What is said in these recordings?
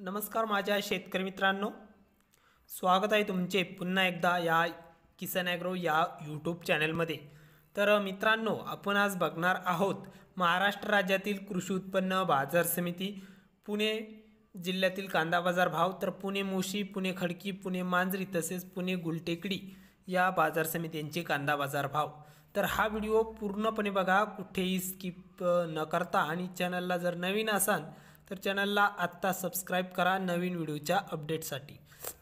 नमस्कार माझ्या शेतकरी मित्रांनो, स्वागत आहे तुमचे पुन्हा एकदा या किसान ॲग्रो या यूट्यूब चॅनलमध्ये। तर मित्रांनो, आपण आज बघणार आहोत महाराष्ट्र राज्यातील कृषी उत्पन्न बाजार समिती पुणे जिल्ह्यातील कांदा बाजार भाव। तर पुणे मोशी, पुणे खडकी, पुणे मांजरी तसेच पुणे गुलटेकडी या बाजार समित्यांचे कांदा बाजार भाव। तर हा व्हिडिओ पूर्णपणे बघा, कुठेही स्किप न करता, आणि चॅनलला जर नवीन असाल तर चॅनलला आत्ता सबस्क्राइब करा नवीन व्हिडिओच्या अपडेटसाठी।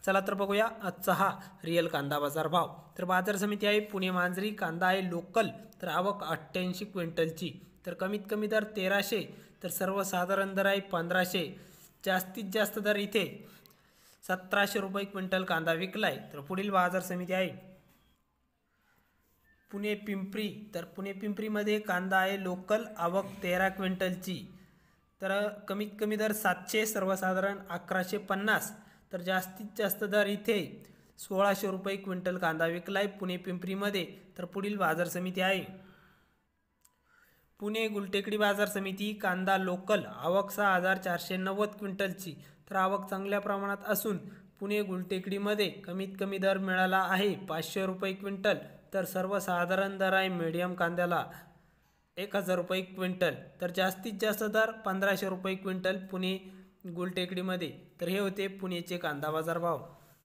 चला तर बघूया आजचा हा रिअल कांदा बाजार भाव। तर बाजार समिती आहे पुणे मांजरी, कांदा आहे लोकल, तर आवक 88 क्विंटलची, तर कमीत कमी दर 1300, तर सर्वसाधारण दर आहे 1500, जास्तीत जास्त दर इथे 1700 रुपये क्विंटल कांदा विकलाय। तर पुढील बाजार समिती आहे पुणे पिंपरी, तर पुणे पिंपरीमध्ये कांदा आहे लोकल, आवक 13 क्विंटलची, तर कमीत कमी दर 700, सर्वसाधारण 1150, तर जास्तीत जास्त दर इथे 1600 रुपये क्विंटल कांदा विकलाय पुणे पिंपरीमध्ये। तर पुढील बाजार समिती आहे पुणे गुलटेकडी बाजार समिती, कांदा लोकल, आवक 6490 क्विंटलची, तर आवक चांगल्या प्रमाणात असून पुणे गुलटेकडीमध्ये कमीत कमी दर मिळाला आहे 500 रुपये क्विंटल, तर सर्वसाधारण दर आहे मीडियम कांद्याला 1000 रुपये क्विंटल, तर जास्तीत जास्त दर 1500 रुपये क्विंटल पुणे गुलटेकडीमध्ये। तर हे होते पुणेचे कांदा बाजार भाव।